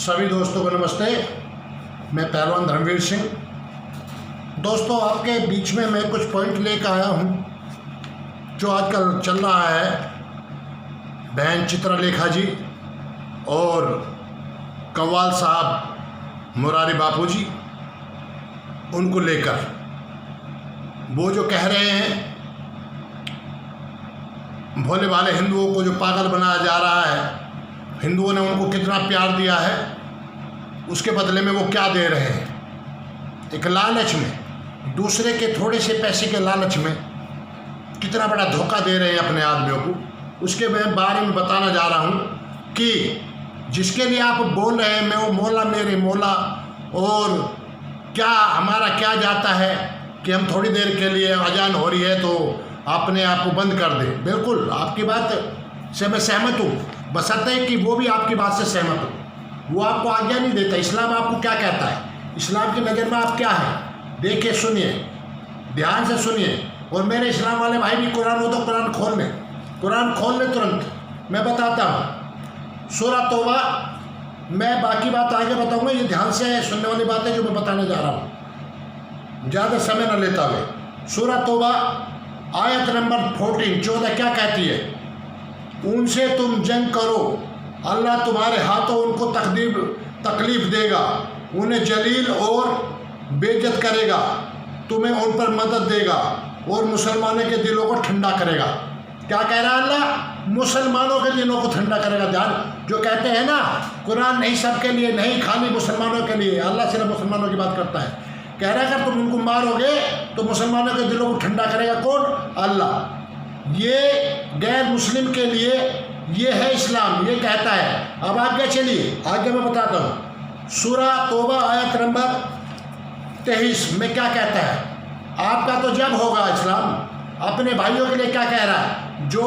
सभी दोस्तों को नमस्ते। मैं पहलवान धर्मवीर सिंह। दोस्तों, आपके बीच में मैं कुछ पॉइंट लेकर आया हूं जो आजकल चल रहा है। बहन चित्रलेखा जी और कव्वाल साहब मुरारी बापू जी, उनको लेकर वो जो कह रहे हैं भोले भाले हिंदुओं को जो पागल बनाया जा रहा है, हिंदुओं ने उनको कितना प्यार दिया है, उसके बदले में वो क्या दे रहे हैं। एक लालच में, दूसरे के थोड़े से पैसे के लालच में कितना बड़ा धोखा दे रहे हैं अपने आदमियों को, उसके मैं बारे में बताना जा रहा हूँ कि जिसके लिए आप बोल रहे हैं मैं वो मौला मेरे मौला, और क्या हमारा क्या जाता है कि हम थोड़ी देर के लिए अजान हो रही है तो अपने आप को बंद कर दें। बिल्कुल आपकी बात से मैं सहमत हूँ, बशर्ते कि वो भी आपकी बात से सहमत हो। वो आपको आज्ञा नहीं देता। इस्लाम आपको क्या कहता है, इस्लाम की नज़र में आप क्या है, देखिए, सुनिए, ध्यान से सुनिए। और मेरे इस्लाम वाले भाई भी कुरान हो तो कुरान खोल लें, कुरान खोल लें तुरंत। मैं बताता हूँ सूरा तौबा, मैं बाकी बात आगे बताऊँगा, ये ध्यान से सुनने वाली बात है जो मैं बताने जा रहा हूँ, ज़्यादा समय न लेता हुए। सूरा तौबा आयत नंबर 14 क्या कहती है? उनसे तुम जंग करो, अल्लाह तुम्हारे हाथों उनको तकलीफ देगा, उन्हें जलील और बेइज्जत करेगा, तुम्हें उन पर मदद देगा और मुसलमानों के दिलों को ठंडा करेगा। क्या कह रहा है अल्लाह? मुसलमानों के दिलों को ठंडा करेगा। ध्यान, जो कहते हैं ना कुरान नहीं सबके लिए, नहीं खाली मुसलमानों के लिए, अल्लाह सिर्फ मुसलमानों की बात करता है। कह रहा है अगर तुम उनको मारोगे तो मुसलमानों के दिलों को ठंडा करेगा। कौन? अल्लाह। ये गैर मुस्लिम के लिए ये है इस्लाम, ये कहता है। अब आगे चलिए, आगे मैं बताता हूँ। सूरा तौबा आयत नंबर 23 में क्या कहता है? आपका तो जब होगा इस्लाम, अपने भाइयों के लिए क्या कह रहा है? जो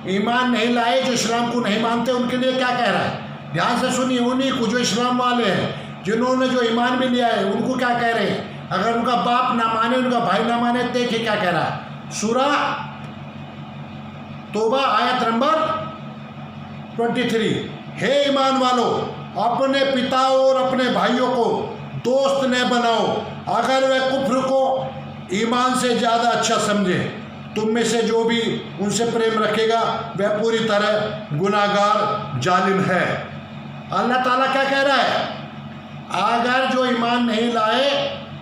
ईमान नहीं लाए, जो इस्लाम को नहीं मानते, उनके लिए क्या कह रहा है? ध्यान से सुनिए। उन्हीं को जो इस्लाम वाले हैं, जिन्होंने जो ईमान भी लिया है, उनको क्या कह रहे हैं? अगर उनका बाप ना माने, उनका भाई ना माने, देखिए क्या कह रहा है। सूरा तौबा आयत नंबर 23, हे ईमान वालों, अपने पिता और अपने भाइयों को दोस्त न बनाओ अगर वे कुफ्र को ईमान से ज़्यादा अच्छा समझे। तुम में से जो भी उनसे प्रेम रखेगा वह पूरी तरह गुनाहगार जालिम है। अल्लाह ताला क्या कह रहा है? अगर जो ईमान नहीं लाए,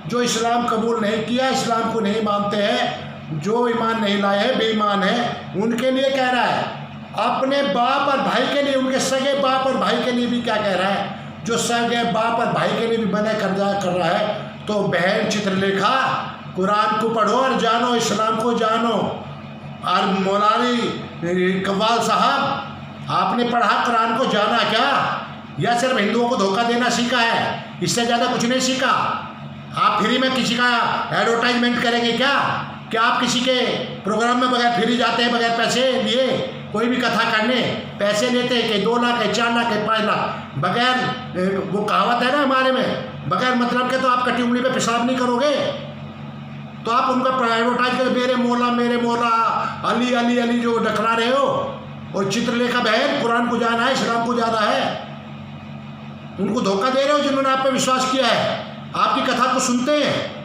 जो इस्लाम कबूल नहीं किया, इस्लाम को नहीं मानते हैं, जो ईमान नहीं लाए हैं, बेईमान है, उनके लिए कह रहा है। अपने बाप और भाई के लिए, उनके सगे बाप और भाई के लिए भी क्या कह रहा है? जो सगे बाप और भाई के लिए भी मना कर रहा है। तो बहन चित्रलेखा, कुरान को पढ़ो और जानो, इस्लाम को जानो। और मौलानी कव्वाल साहब, आपने पढ़ा कुरान को, जाना क्या? या सिर्फ हिंदुओं को धोखा देना सीखा है? इससे ज़्यादा कुछ नहीं सीखा। आप फ्री में किसी का एडवर्टाइजमेंट करेंगे क्या? क्या आप किसी के प्रोग्राम में बगैर फ्री जाते हैं, बगैर पैसे लिए? कोई भी कथा करने पैसे लेते हैं कि 2 लाख है, 4 लाख है, 5 लाख, बगैर, वो कहावत है ना हमारे में, बगैर मतलब के तो आप कटी उंगली पे पेशाब नहीं करोगे। तो आप उनका एडवर्टाइज कर मेरे मौला अली अली अली जो डकरा रहे हो। और चित्रलेखा बहन, कुरान को जाना है, इस्लाम को जाना है, उनको धोखा दे रहे हो जिन्होंने आप पे विश्वास किया है। आपकी कथा को सुनते हैं,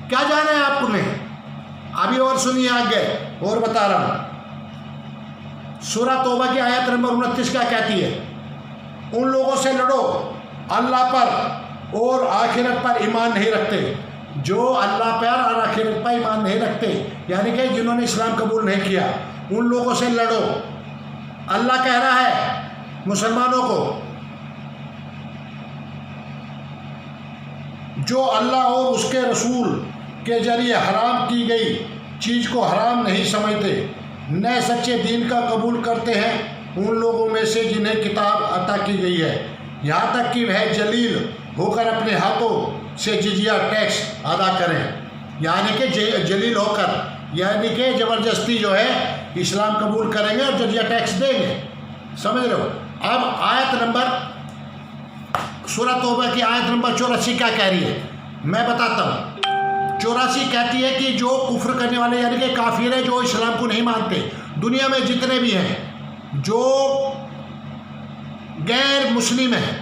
क्या जाना है आपको? नहीं। अभी और सुनिए आगे, और बता रहा हूं। सूरा तौबा की आयत नंबर 29 क्या कहती है? उन लोगों से लड़ो अल्लाह पर और आखिरत पर ईमान नहीं रखते, जो अल्लाह पर और आखिरत पर ईमान नहीं रखते, यानी कि जिन्होंने इस्लाम कबूल नहीं किया, उन लोगों से लड़ो। अल्लाह कह रहा है मुसलमानों को, जो अल्लाह और उसके रसूल के जरिए हराम की गई चीज़ को हराम नहीं समझते, न सच्चे दीन का कबूल करते हैं, उन लोगों में से जिन्हें किताब अता की गई है, यहाँ तक कि वह जलील होकर अपने हाथों से जिजिया टैक्स अदा करें। यानी कि जलील होकर, यानी कि ज़बरदस्ती जो है इस्लाम कबूल करेंगे और जिजिया टैक्स देंगे। समझ रहे हो? अब आयत नंबर, सूरा तौबा की आयत नंबर 84 क्या कह रही है? मैं बताता हूँ। 84 कहती है कि जो कुफ्र करने वाले, यानी कि काफिर है, जो इस्लाम को नहीं मानते, दुनिया में जितने भी हैं, जो गैर मुस्लिम हैं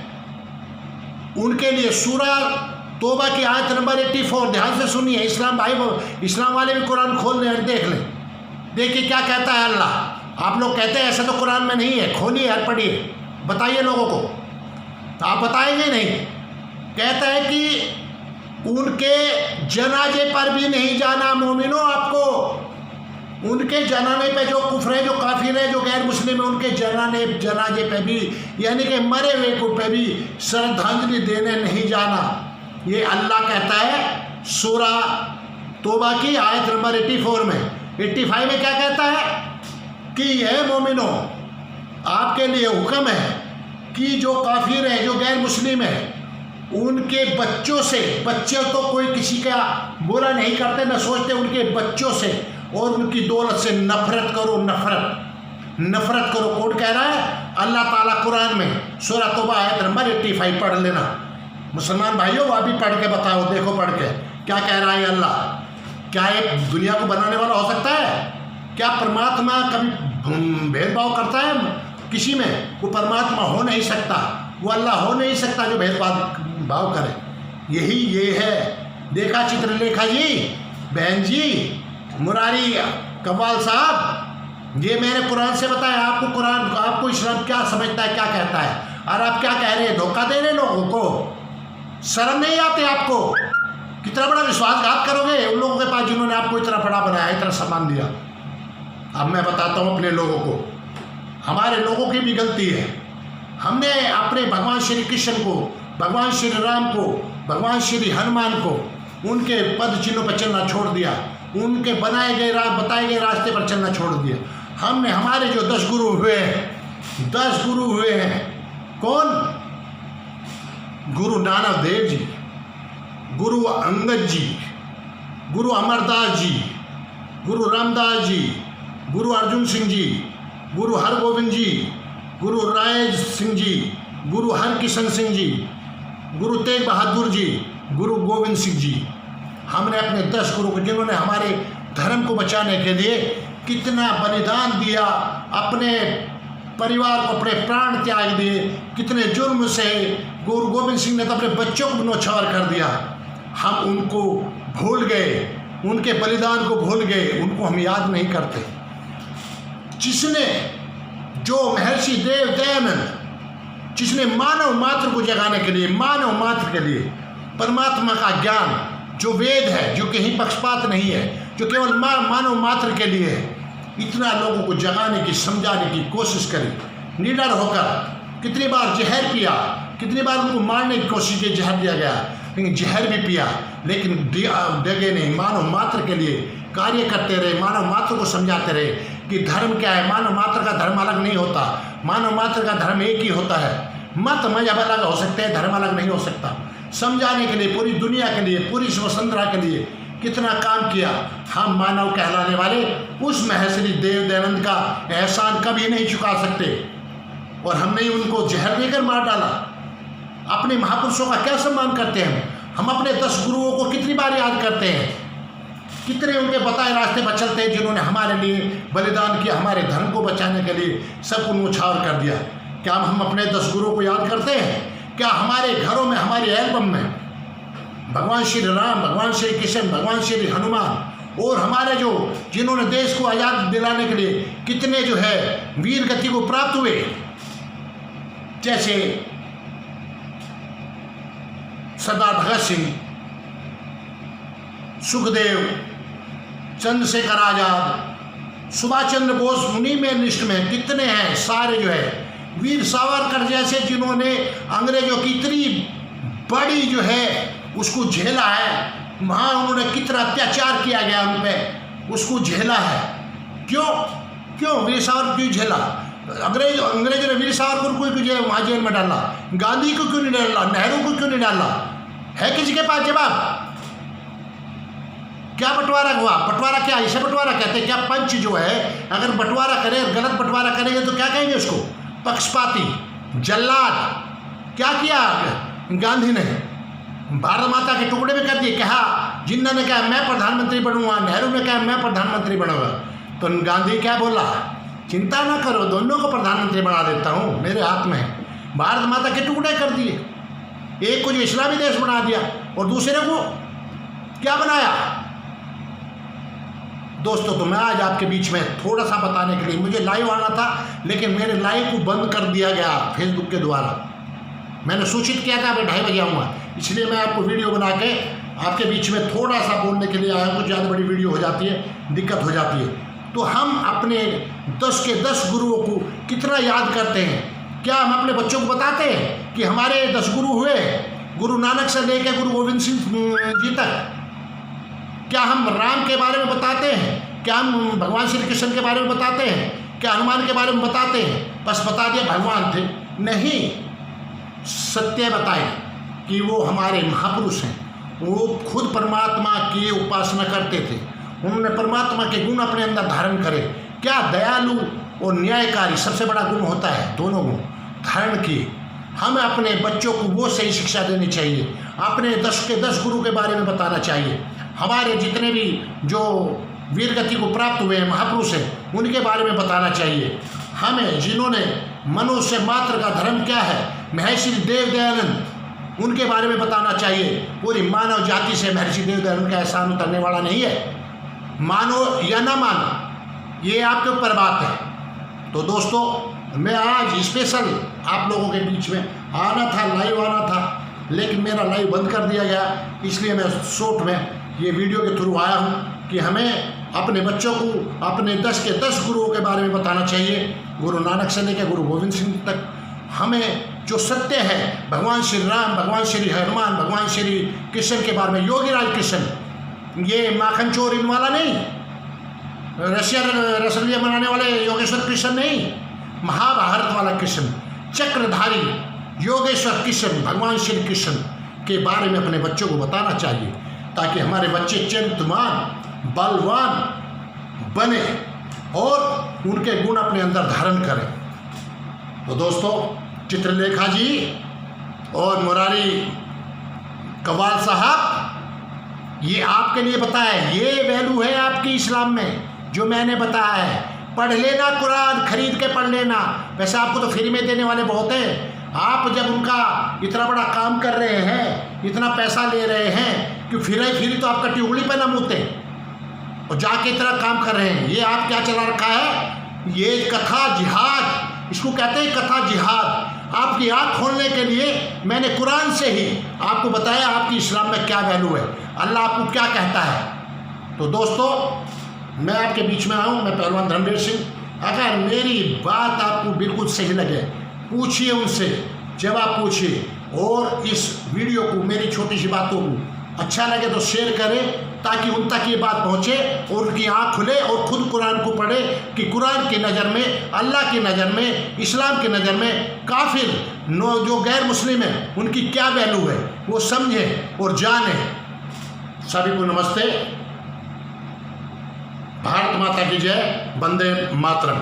उनके लिए सूरा तौबा की आयत नंबर 84, ध्यान से सुनिए इस्लाम भाई, इस्लाम वाले भी कुरान खोल लें और देख लें, देखिए क्या कहता है अल्लाह। आप लोग कहते हैं ऐसा तो कुरान में नहीं है, खोलिए और पढ़िए, बताइए लोगों को, तो आप बताएंगे नहीं। कहता है कि उनके जनाजे पर भी नहीं जाना मोमिनो, आपको उनके जनाने पे जो कुफ्र है, जो काफिर है, जो गैर मुस्लिम है, उनके जनाजे पे भी, यानी कि मरे हुए को पे भी श्रद्धांजलि देने नहीं जाना। ये अल्लाह कहता है सूरा तौबा की आयत नंबर 84 में। 85 में क्या कहता है कि यह मोमिनो आपके लिए हुक्म है कि जो काफिर है, जो गैर मुस्लिम है, उनके बच्चों से, बच्चे तो कोई किसी का बुरा नहीं करते न सोचते, उनके बच्चों से और उनकी दौलत से नफरत करो, नफरत करो। कौन कह रहा है? अल्लाह ताला कुरान में, सूरा तौबा आयत नंबर 85 पढ़ लेना मुसलमान भाइयों, वो अभी पढ़ के बताओ, देखो पढ़ के क्या कह रहा है अल्लाह। क्या एक दुनिया को बनाने वाला हो सकता है? क्या परमात्मा कभी भेदभाव करता है किसी में? वो परमात्मा हो नहीं सकता, वो अल्लाह हो नहीं सकता जो भेदभाव करे। यही ये है। देखा चित्रलेखा जी, बहन जी, मुरारी कव्वाल साहब, ये मैंने कुरान से बताया आपको। कुरान, आपको इस्लाम क्या समझता है, क्या कहता है, और आप क्या कह रहे हैं? धोखा दे रहे लोगों को। शर्म नहीं आती आपको? कितना बड़ा विश्वासघात करोगे उन लोगों के पास जिन्होंने आपको इतना बड़ा बनाया, इतना सम्मान दिया। अब मैं बताता हूँ अपने लोगों को, हमारे लोगों की भी गलती है। हमने अपने भगवान श्री कृष्ण को, भगवान श्री राम को, भगवान श्री हनुमान को, उनके पद चिन्हों पर चलना छोड़ दिया, उनके बताए गए रास्ते पर चलना छोड़ दिया। हमने, हमारे जो 10 गुरु हुए हैं, 10 गुरु हुए हैं, कौन? गुरु नानक देव जी, गुरु अंगद जी, गुरु अमरदास जी, गुरु रामदास जी, गुरु अर्जुन सिंह जी, गुरु हरगोविंद जी, गुरु राय सिंह जी, गुरु हरकिशन सिंह जी, गुरु तेग बहादुर जी, गुरु गोविंद सिंह जी। हमने अपने 10 गुरु को, जिन्होंने हमारे धर्म को बचाने के लिए कितना बलिदान दिया, अपने परिवार को अपने प्राण त्याग दिए, कितने जुर्म से। गुरु गोविंद सिंह ने तो अपने बच्चों को नौछावर कर दिया। हम उनको भूल गए, उनके बलिदान को भूल गए, उनको हम याद नहीं करते। जिसने, जो महर्षि देव दयानंद, जिसने मानव मात्र को जगाने के लिए, मानव मात्र के लिए परमात्मा का ज्ञान, जो वेद है, जो कहीं पक्षपात नहीं है, जो केवल मानव मात्र के लिए है, इतना लोगों को जगाने की, समझाने की कोशिश करी, निडर होकर। कितनी बार जहर पिया, कितनी बार उनको मारने की कोशिश की, जहर दिया गया, लेकिन जहर भी पिया, लेकिन डगे नहीं, मानव मात्र के लिए कार्य करते रहे, मानव मात्र को समझाते रहे कि धर्म क्या है। मानव मात्र का धर्म अलग नहीं होता, मानव मात्र का धर्म एक ही होता है। मत मजहब अलग हो सकते हैं, धर्म अलग नहीं हो सकता। समझाने के लिए, पूरी दुनिया के लिए, पूरी वसुंधरा के लिए कितना काम किया। हम मानव कहलाने वाले उस महर्षि देव दयानंद का एहसान कभी नहीं चुका सकते, और हमने उनको जहर देकर मार डाला। अपने महापुरुषों का क्या सम्मान करते हैं हम? अपने 10 गुरुओं को कितनी बार याद करते हैं, कितने उनके बताए रास्ते पर चलते हैं, जिन्होंने हमारे लिए बलिदान किया, हमारे धर्म को बचाने के लिए सब कुछ न्यौछावर कर दिया। क्या हम अपने 10 गुरुओं को याद करते हैं? क्या हमारे घरों में, हमारे एल्बम में भगवान श्री राम, भगवान श्री कृष्ण, भगवान श्री हनुमान और हमारे जो, जिन्होंने देश को आज़ाद दिलाने के लिए कितने जो है वीर गति को प्राप्त हुए, जैसे सरदार भगत सिंह, सुखदेव, चंद्रशेखर आज़ाद, सुभाष चंद्र बोस, उन्हीं में लिस्ट में कितने हैं सारे जो है, वीर सावरकर जैसे, जिन्होंने अंग्रेजों की इतनी बड़ी जो है उसको झेला है, वहाँ उन्होंने कितना अत्याचार किया गया उन पर, उसको झेला है। क्यों वीर सावरकर क्यों झेला? अंग्रेजों ने वीर सावरकर को क्यों वहाँ जेल में डाला? गांधी को क्यों नहीं डाला? नेहरू को क्यों नहीं डाला? है किसी के पास जवाब? क्या बंटवारा हुआ? बंटवारा क्या, इसे बंटवारा कहते हैं क्या? पंच जो है अगर बंटवारा करे, गलत बंटवारा करेंगे तो क्या कहेंगे उसको? पक्षपाती, जल्लाद। क्या किया गांधी ने? भारत माता के टुकड़े में कर दिए। कहा, जिन्ना ने कहा मैं प्रधानमंत्री बनूंगा, नेहरू ने कहा मैं प्रधानमंत्री बनूंगा, तो गांधी क्या बोला? चिंता ना करो, दोनों को प्रधानमंत्री बना देता हूँ, मेरे हाथ में है। भारत माता के टुकड़े कर दिए। एक को जो इस्लामी देश बना दिया और दूसरे को क्या बनाया। दोस्तों, तो मैं आज आपके बीच में थोड़ा सा बताने के लिए, मुझे लाइव आना था लेकिन मेरे लाइव को बंद कर दिया गया फेसबुक के द्वारा। मैंने सूचित किया था मैं 2:30 बजे आऊँगा, इसलिए मैं आपको वीडियो बना के आपके बीच में थोड़ा सा बोलने के लिए आया हूँ। कुछ ज़्यादा बड़ी वीडियो हो जाती है, दिक्कत हो जाती है। तो हम अपने 10 के 10 गुरुओं को कितना याद करते हैं? क्या हम अपने बच्चों को बताते हैं कि हमारे 10 गुरु हुए, गुरु नानक से लेकर गुरु गोविंद सिंह जी तक? क्या हम राम के बारे में बताते हैं? क्या हम भगवान श्री कृष्ण के बारे में बताते हैं? क्या हनुमान के बारे में बताते हैं? बस बता दिया भगवान थे? नहीं, सत्य बताएं कि वो हमारे महापुरुष हैं। वो खुद परमात्मा की उपासना करते थे, उन्होंने परमात्मा के गुण अपने अंदर धारण करे। क्या दयालु और न्यायकारी सबसे बड़ा गुण होता है, दोनों गुण धारण किए। हमें अपने बच्चों को वो सही शिक्षा देनी चाहिए, अपने 10 के 10 गुरु के बारे में बताना चाहिए। हमारे जितने भी जो वीर गति को प्राप्त हुए हैं, महापुरुष हैं, उनके बारे में बताना चाहिए। हमें जिन्होंने मनुष्य मात्र का धर्म क्या है, महर्षि देव दयानंद, उनके बारे में बताना चाहिए। पूरी मानव जाति से महर्षि देव दयानंद का एहसान उतरने वाला नहीं है। मानो या ना मानो, ये आपके ऊपर बात है। तो दोस्तों, मैं आज स्पेशल आप लोगों के बीच में आना था, लाइव आना था, लेकिन मेरा लाइव बंद कर दिया गया। इसलिए मैं शॉर्ट में ये वीडियो के थ्रू आया हूँ कि हमें अपने बच्चों को अपने 10 के 10 गुरुओं के बारे में बताना चाहिए, गुरु नानक से लेकर गुरु गोविंद सिंह तक। हमें जो सत्य है, भगवान श्री राम, भगवान श्री हनुमान, भगवान श्री कृष्ण के बारे में, योगी राज कृष्ण, ये माखन चोर इन वाला नहीं, रसलिया मनाने वाले योगेश्वर कृष्ण नहीं, महाभारत वाला कृष्ण, चक्रधारी योगेश्वर कृष्ण, भगवान श्री कृष्ण के बारे में अपने बच्चों को बताना चाहिए, ताकि हमारे बच्चे चरित्रवान, बलवान बने और उनके गुण अपने अंदर धारण करें। तो दोस्तों, चित्रलेखा जी और मुरारी कव्वाल साहब, ये आपके लिए बताया, ये वैल्यू है आपकी इस्लाम में जो मैंने बताया है। पढ़ लेना, कुरान खरीद के पढ़ लेना। वैसे आपको तो फ्री में देने वाले बहुत हैं। आप जब उनका इतना बड़ा काम कर रहे हैं, इतना पैसा ले रहे हैं कि फिर तो आपका ट्यूबली पे ना मुँहते और जाके इतना काम कर रहे हैं। ये आप क्या चला रखा है, ये कथा जिहाद, इसको कहते हैं कथा जिहाद। आपकी आँख खोलने के लिए मैंने कुरान से ही आपको बताया आपकी इस्लाम में क्या वैल्यू है, अल्लाह आपको क्या कहता है। तो दोस्तों, मैं आपके बीच में आऊँ, मैं पहलवान धर्मवीर सिंह। अगर मेरी बात आपको बिल्कुल सही लगे, पूछिए उनसे, जवाब पूछिए, और इस वीडियो को, मेरी छोटी सी बातों को अच्छा लगे तो शेयर करें, ताकि उन तक ये बात पहुँचे और उनकी आँख खुले और खुद कुरान को पढ़े कि कुरान की नज़र में, अल्लाह की नज़र में, इस्लाम की नज़र में काफिर जो गैर मुस्लिम है उनकी क्या वैल्यू है, वो समझें और जानें। सभी को नमस्ते, भारत माता की जय, वंदे मातरम।